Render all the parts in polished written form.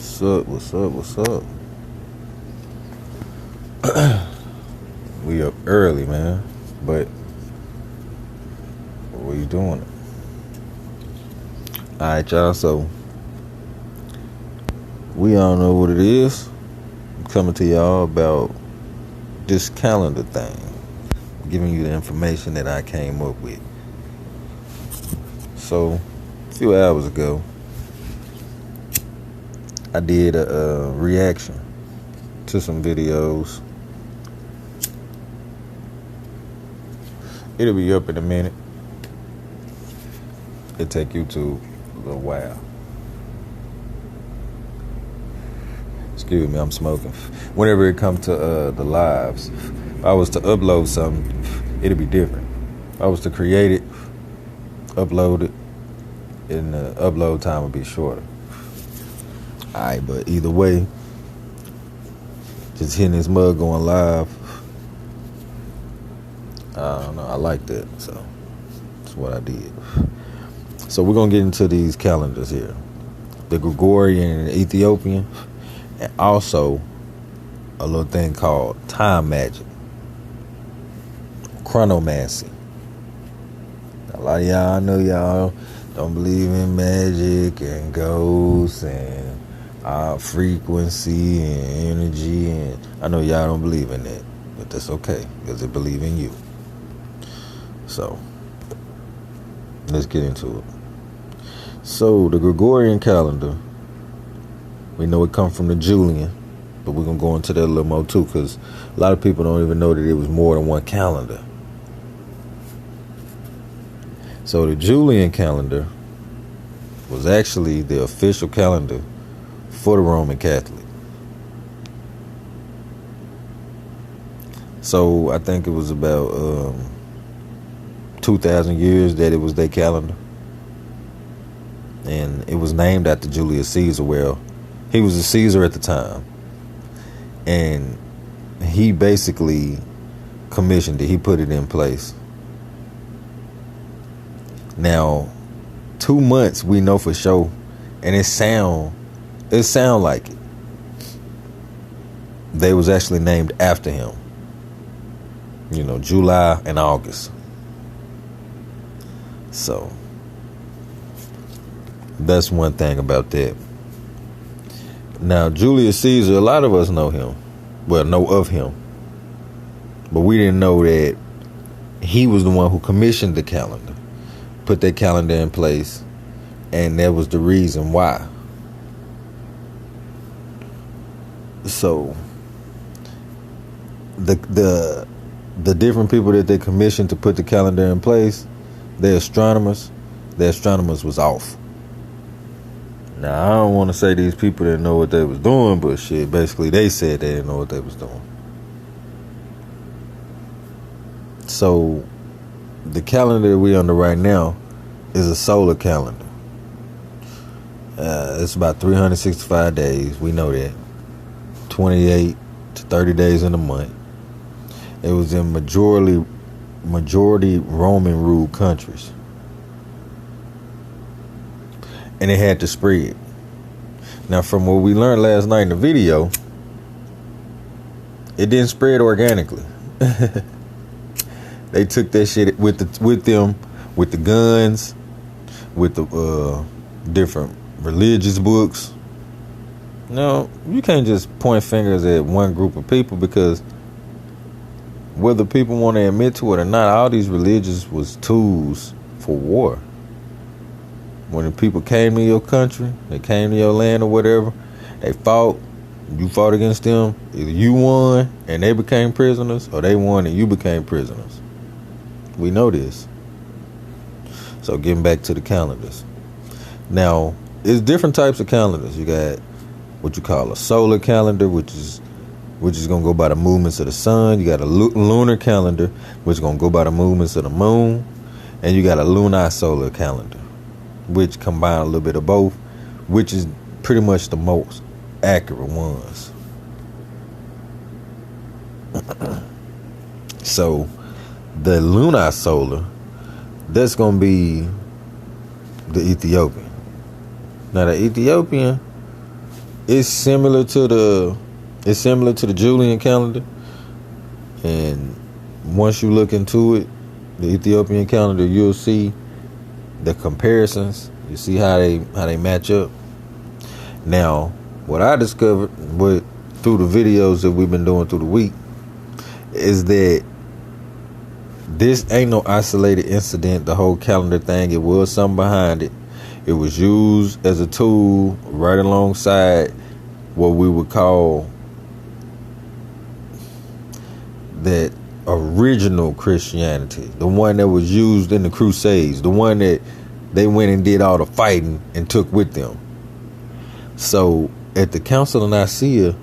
What's up? We up early, man. But what are you doing? Alright, y'all, so we all know what it is. I'm coming to y'all about this calendar thing. I'm giving you the information that I came up with. So, a few hours ago, I did a reaction to some videos. It'll be up in a minute. It'll take YouTube a little while. Excuse me, I'm smoking. Whenever it comes to the lives, if I was to upload something, it'll be different. If I was to create it, upload it, and the upload time would be shorter. Alright, but either way, just hitting this mug going live, I don't know, I like that, so that's what I did. So we're going to get into these calendars here. The Gregorian and Ethiopian, and also a little thing called time magic, Chronomancy. A lot of y'all, I know y'all don't believe in magic and ghosts and frequency and energy, and I know y'all don't believe in that, but that's okay because they believe in you. So let's get into it. So the Gregorian calendar, we know it comes from the Julian, but we're gonna go into that a little more too, because a lot of people don't even know that it was more than one calendar. So the Julian calendar was actually the official calendar for the Roman Catholic. So I think it was about 2,000 years that it was their calendar. And it was named after Julius Caesar. Well, he was a Caesar at the time. And he basically commissioned it. He put it in place. Now, 2 months we know for sure. And it sound like it. They was actually named after him. You know, July and August. So that's one thing about that. Now, Julius Caesar, a lot of us know him. Well, know of him. But we didn't know that he was the one who commissioned the calendar. Put that calendar in place. And that was the reason why. So the different people that they commissioned to put the calendar in place, the astronomers was off. Now, I don't want to say these people didn't know what they was doing, but shit, basically they said they didn't know what they was doing. So the calendar we under right now is a solar calendar. It's about 365 days. We know that. 28 to 30 days in a month. It was in majority Roman ruled countries. And it had to spread. Now, from what we learned last night in the video, it didn't spread organically. They took that shit with the guns, with the different religious books. No, you can't just point fingers at one group of people, because whether people want to admit to it or not, all these religions was tools for war. When the people came to your country, they came to your land or whatever, they fought, you fought against them. Either you won and they became prisoners, or they won and you became prisoners. We know this. So getting back to the calendars. Now, it's different types of calendars. You got what you call a solar calendar, which is going to go by the movements of the sun. You got a lunar calendar, which is going to go by the movements of the moon. And you got a lunisolar calendar, which combine a little bit of both, which is pretty much the most accurate ones. So the lunisolar, that's going to be the Ethiopian. Now the Ethiopian, it's similar to the Julian calendar, and once you look into it, the Ethiopian calendar, you'll see the comparisons. You see how they match up. Now, what I discovered through the videos that we've been doing through the week is that this ain't no isolated incident, the whole calendar thing. It was something behind it. It was used as a tool right alongside what we would call that original Christianity, the one that was used in the Crusades, the one that they went and did all the fighting and took with them. So at the Council of Nicea,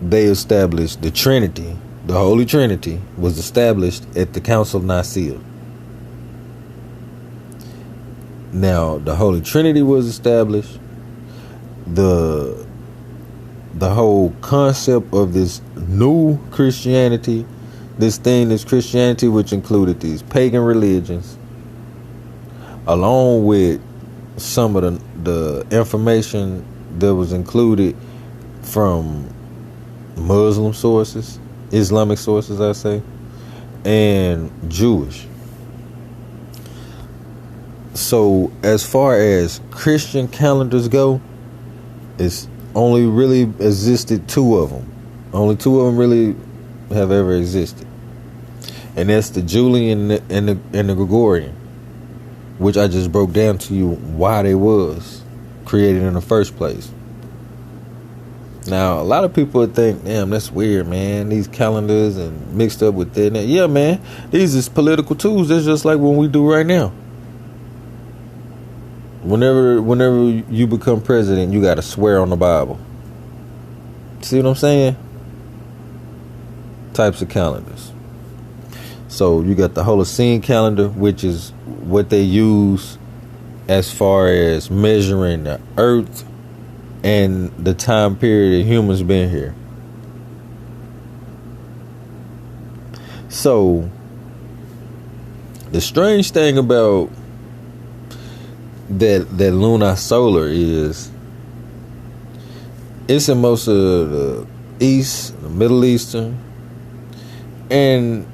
they established the Trinity. The Holy Trinity was established at the Council of Nicea. Now, the Holy Trinity was established. The whole concept of this new Christianity, this Christianity, which included these pagan religions, along with some of the information that was included from Muslim sources, Islamic sources, I say, and Jewish. So as far as Christian calendars go, it's only really existed two of them. Only two of them really have ever existed, and that's the Julian and the Gregorian, which I just broke down to you why they was created in the first place. Now, a lot of people would think, damn, that's weird, man. These calendars and mixed up with that. Yeah, man, these is political tools. That's just like what we do right now. Whenever you become president, you got to swear on the Bible. See what I'm saying? Types of calendars. So you got the Holocene calendar, which is what they use as far as measuring the earth and the time period that humans been here. So the strange thing about that lunar solar is it's in most of the East, the Middle Eastern, and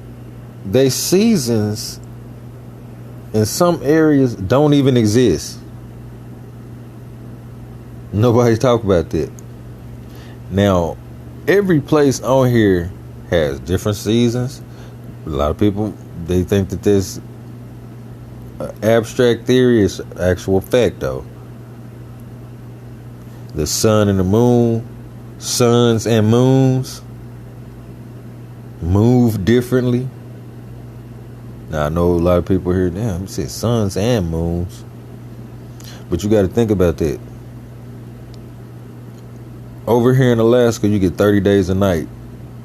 they seasons in some areas don't even exist. Nobody talk about that. Now, every place on here has different seasons. A lot of people, they think that this abstract theory is actual fact, though. The sun and the moon, suns and moons move differently. Now, I know a lot of people here, damn, you said suns and moons. But you got to think about that. Over here in Alaska, you get 30 days a night.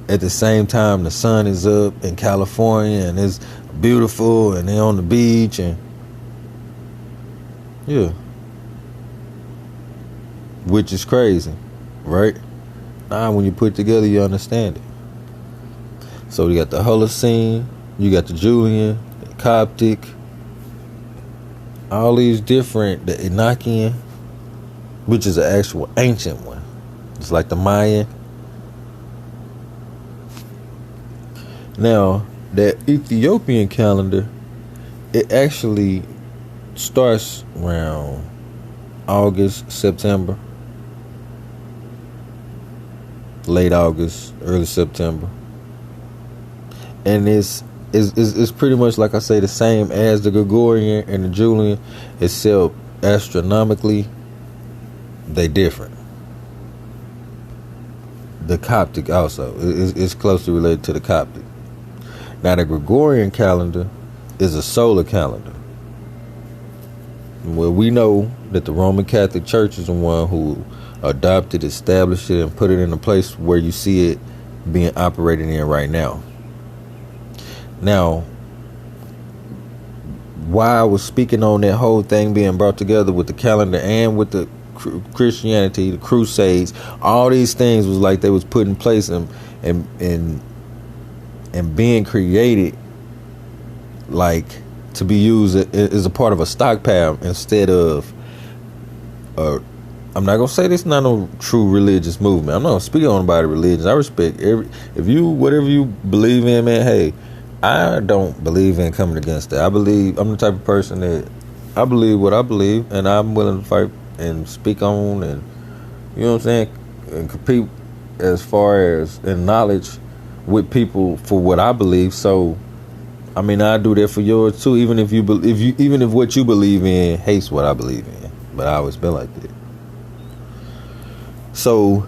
At the same time, the sun is up in California and it's beautiful and they're on the beach and yeah. Which is crazy, right? Now, when you put it together, you understand it. So you got the Holocene, you got the Julian, the Coptic, all these different, the Enochian, which is an actual ancient one. It's like the Mayan. Now, that Ethiopian calendar, it actually starts around August, September, late August, early September, and it's pretty much, like I say, the same as the Gregorian and the Julian, except astronomically they different. The Coptic also is closely related to the Coptic. Now, the Gregorian calendar is a solar calendar. Well, we know that the Roman Catholic Church is the one who adopted, established it, and put it in a place where you see it being operated in right now. Now, why I was speaking on that whole thing being brought together with the calendar and with the Christianity, the Crusades, all these things was like they was put in place and being created, like to be used as a part of a stockpile instead of I'm not gonna say this is not no true religious movement. I'm not speaking on about religion. I respect whatever you believe in, man. Hey, I don't believe in coming against that. I'm the type of person that I believe what I believe, and I'm willing to fight and speak on, and you know what I'm saying, and compete as far as in knowledge with people for what I believe. So, I mean, I do that for yours too. Even if what you believe in hates what I believe in, but I always been like that. So,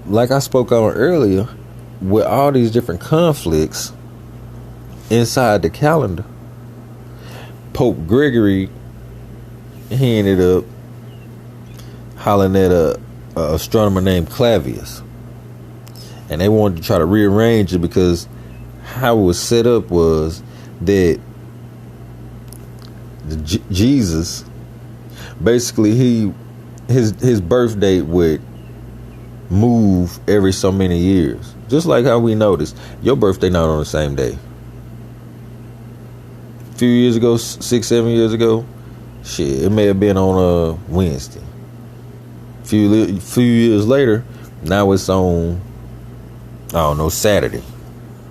like I spoke on earlier, with all these different conflicts inside the calendar, Pope Gregory, he ended up hollering at a astronomer named Clavius, and they wanted to try to rearrange it because how it was set up was that Jesus, basically his birth date would move every so many years. Just like how we noticed your birthday not on the same day. A few years ago, 6-7 years ago, shit, it may have been on a Wednesday. Few years later, now it's on, I don't know, Saturday.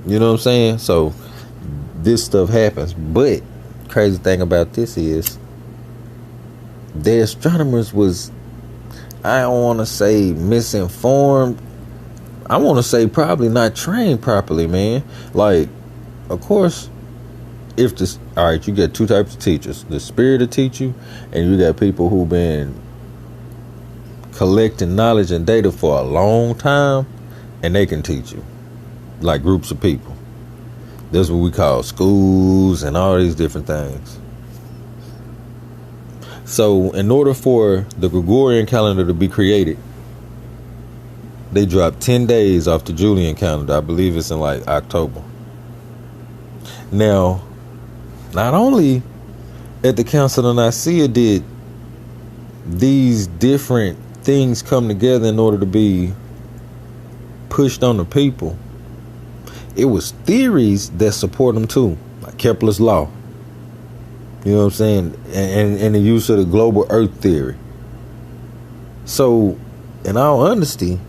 You know what I'm saying? So this stuff happens. But crazy thing about this is the astronomers was, I don't want to say misinformed. I want to say probably not trained properly, man. Like, of course, all right, you get two types of teachers. The spirit to teach you, and you got people who've been collecting knowledge and data for a long time, and they can teach you. Like groups of people. That's what we call schools and all these different things. So in order for the Gregorian calendar to be created, they dropped 10 days off the Julian calendar. I believe it's in like October. Now, not only at the Council of Nicea did these different things come together in order to be pushed on the people, it was theories that support them too, like Kepler's law. You know what I'm saying? And the use of the global Earth theory. So, in all honesty,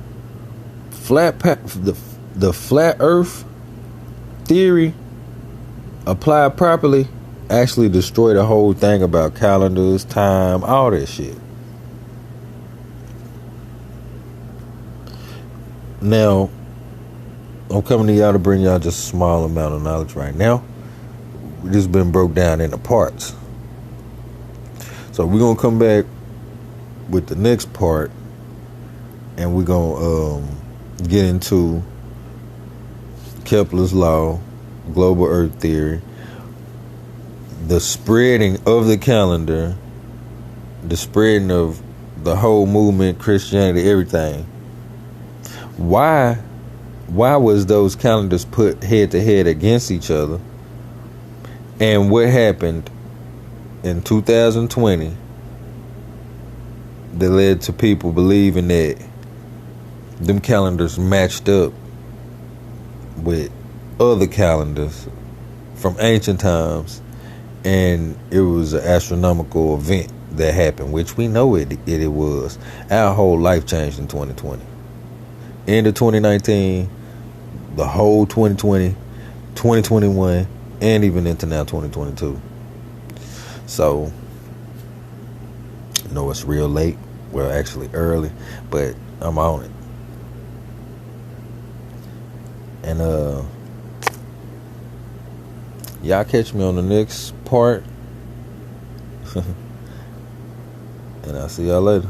the flat Earth theory applied properly actually destroyed the whole thing about calendars, time, all that shit. Now, I'm coming to y'all to bring y'all just a small amount of knowledge right now. This has been broke down into parts. So we're going to come back with the next part, and we're going to get into Kepler's law, global Earth theory, the spreading of the calendar, the spreading of the whole movement, Christianity, everything. Why was those calendars put head to head against each other? And what happened in 2020 that led to people believing that them calendars matched up with other calendars from ancient times, and it was an astronomical event that happened, which we know it was. Our whole life changed in 2020. End of 2019, the whole 2020, 2021, and even into now 2022. So, I know it's real late. Well, actually early, but I'm on it. And y'all catch me on the next part. And I'll see y'all later.